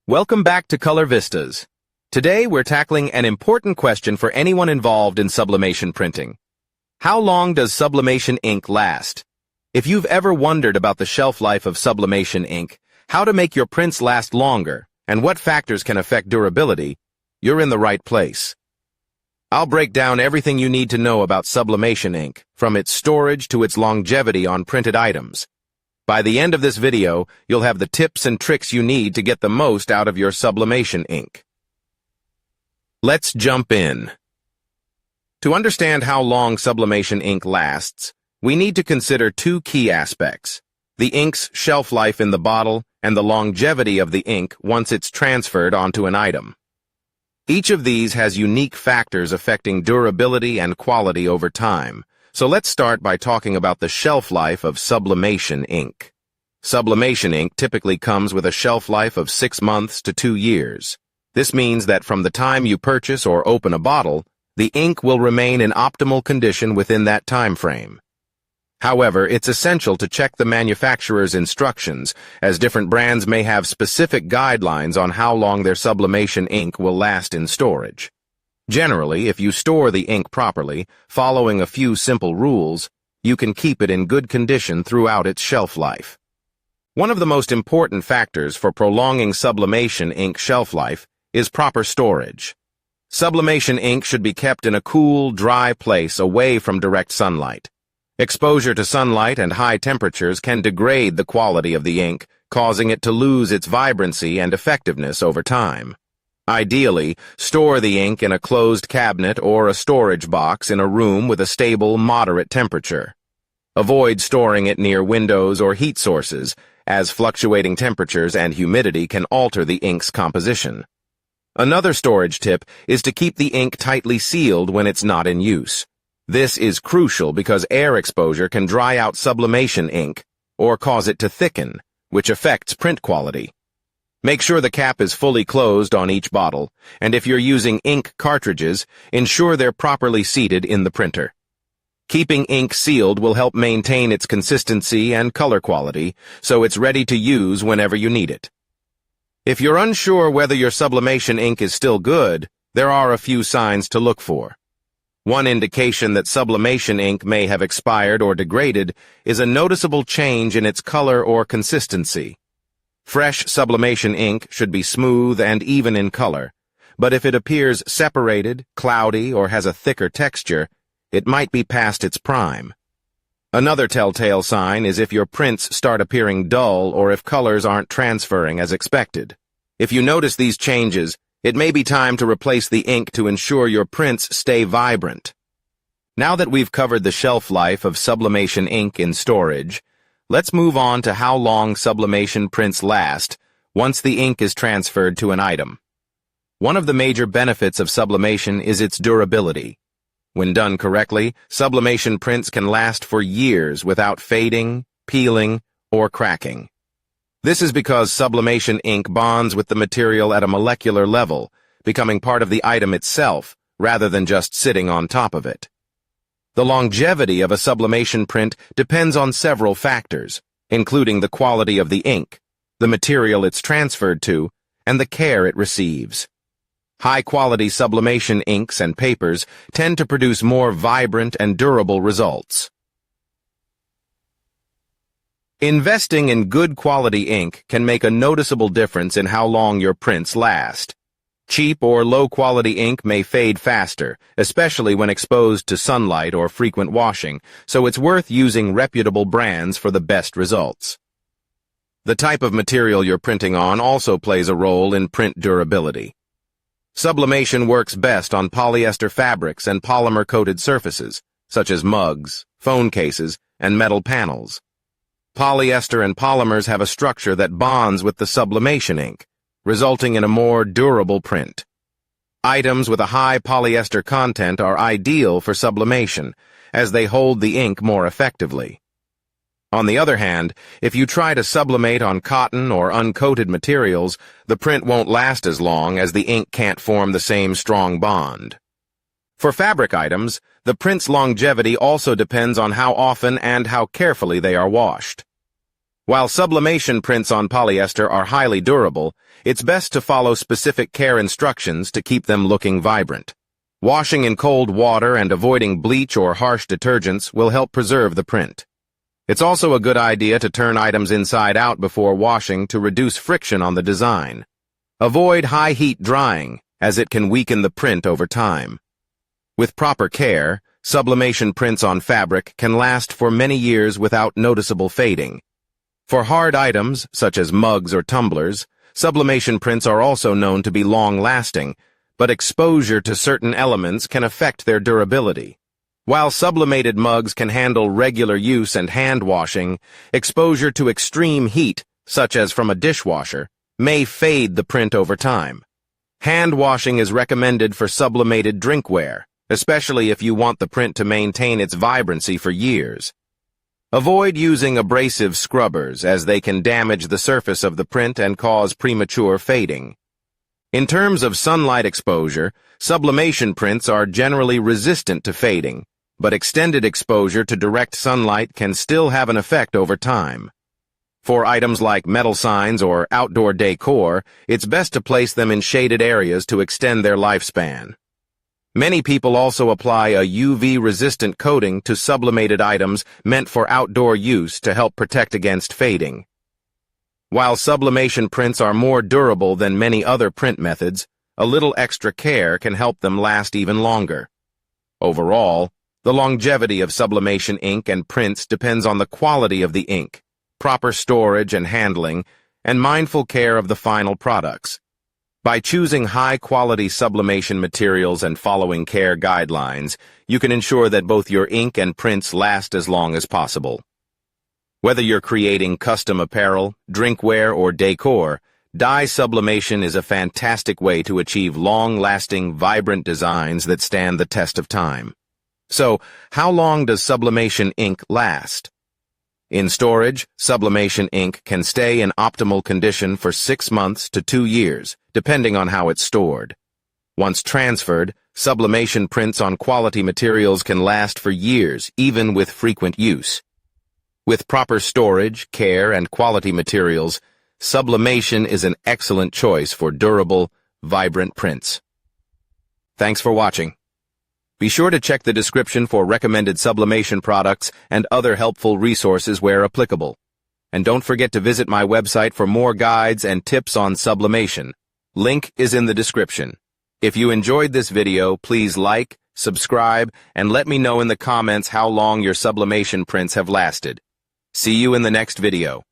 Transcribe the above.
Welcome back to Color Vistas. Today we're tackling an important question for anyone involved in sublimation printing. How long does sublimation ink last? If you've ever wondered about the shelf life of sublimation ink, how to make your prints last longer, and what factors can affect durability, you're in the right place. I'll break down everything you need to know about sublimation ink, from its storage to its longevity on printed items. By the end of this video, you'll have the tips and tricks you need to get the most out of your sublimation ink. Let's jump in. To understand how long sublimation ink lasts, we need to consider two key aspects: the ink's shelf life in the bottle and the longevity of the ink once it's transferred onto an item. Each of these has unique factors affecting durability and quality over time. So let's start by talking about the shelf life of sublimation ink. Sublimation ink typically comes with a shelf life of 6 months to 2 years. This means that from the time you purchase or open a bottle, the ink will remain in optimal condition within that time frame. However, it's essential to check the manufacturer's instructions, as different brands may have specific guidelines on how long their sublimation ink will last in storage. Generally, if you store the ink properly, following a few simple rules, you can keep it in good condition throughout its shelf life. One of the most important factors for prolonging sublimation ink shelf life is proper storage. Sublimation ink should be kept in a cool, dry place away from direct sunlight. Exposure to sunlight and high temperatures can degrade the quality of the ink, causing it to lose its vibrancy and effectiveness over time. Ideally, store the ink in a closed cabinet or a storage box in a room with a stable, moderate temperature. Avoid storing it near windows or heat sources, as fluctuating temperatures and humidity can alter the ink's composition. Another storage tip is to keep the ink tightly sealed when it's not in use. This is crucial because air exposure can dry out sublimation ink or cause it to thicken, which affects print quality. Make sure the cap is fully closed on each bottle, and if you're using ink cartridges, ensure they're properly seated in the printer. Keeping ink sealed will help maintain its consistency and color quality, so it's ready to use whenever you need it. If you're unsure whether your sublimation ink is still good, there are a few signs to look for. One indication that sublimation ink may have expired or degraded is a noticeable change in its color or consistency. Fresh sublimation ink should be smooth and even in color, but if it appears separated, cloudy, or has a thicker texture, it might be past its prime. Another telltale sign is if your prints start appearing dull or if colors aren't transferring as expected. If you notice these changes, it may be time to replace the ink to ensure your prints stay vibrant. Now that we've covered the shelf life of sublimation ink in storage, let's move on to how long sublimation prints last once the ink is transferred to an item. One of the major benefits of sublimation is its durability. When done correctly, sublimation prints can last for years without fading, peeling, or cracking. This is because sublimation ink bonds with the material at a molecular level, becoming part of the item itself rather than just sitting on top of it. The longevity of a sublimation print depends on several factors, including the quality of the ink, the material it's transferred to, and the care it receives. High-quality sublimation inks and papers tend to produce more vibrant and durable results. Investing in good quality ink can make a noticeable difference in how long your prints last. Cheap or low-quality ink may fade faster, especially when exposed to sunlight or frequent washing, so it's worth using reputable brands for the best results. The type of material you're printing on also plays a role in print durability. Sublimation works best on polyester fabrics and polymer-coated surfaces, such as mugs, phone cases, and metal panels. Polyester and polymers have a structure that bonds with the sublimation ink, resulting in a more durable print. Items with a high polyester content are ideal for sublimation, as they hold the ink more effectively. On the other hand, if you try to sublimate on cotton or uncoated materials, the print won't last as long as the ink can't form the same strong bond. For fabric items, the print's longevity also depends on how often and how carefully they are washed. While sublimation prints on polyester are highly durable, it's best to follow specific care instructions to keep them looking vibrant. Washing in cold water and avoiding bleach or harsh detergents will help preserve the print. It's also a good idea to turn items inside out before washing to reduce friction on the design. Avoid high heat drying, as it can weaken the print over time. With proper care, sublimation prints on fabric can last for many years without noticeable fading. For hard items, such as mugs or tumblers, sublimation prints are also known to be long-lasting, but exposure to certain elements can affect their durability. While sublimated mugs can handle regular use and hand washing, exposure to extreme heat, such as from a dishwasher, may fade the print over time. Hand washing is recommended for sublimated drinkware, especially if you want the print to maintain its vibrancy for years. Avoid using abrasive scrubbers, as they can damage the surface of the print and cause premature fading. In terms of sunlight exposure, sublimation prints are generally resistant to fading, but extended exposure to direct sunlight can still have an effect over time. For items like metal signs or outdoor decor, it's best to place them in shaded areas to extend their lifespan. Many people also apply a UV-resistant coating to sublimated items meant for outdoor use to help protect against fading. While sublimation prints are more durable than many other print methods, a little extra care can help them last even longer. Overall, the longevity of sublimation ink and prints depends on the quality of the ink, proper storage and handling, and mindful care of the final products. By choosing high-quality sublimation materials and following care guidelines, you can ensure that both your ink and prints last as long as possible. Whether you're creating custom apparel, drinkware, or decor, dye sublimation is a fantastic way to achieve long-lasting, vibrant designs that stand the test of time. So, how long does sublimation ink last? In storage, sublimation ink can stay in optimal condition for 6 months to 2 years, depending on how it's stored. Once transferred, sublimation prints on quality materials can last for years, even with frequent use. With proper storage, care, and quality materials, sublimation is an excellent choice for durable, vibrant prints. Thanks for watching. Be sure to check the description for recommended sublimation products and other helpful resources where applicable. And don't forget to visit my website for more guides and tips on sublimation. Link is in the description. If you enjoyed this video, please like, subscribe, and let me know in the comments how long your sublimation prints have lasted. See you in the next video.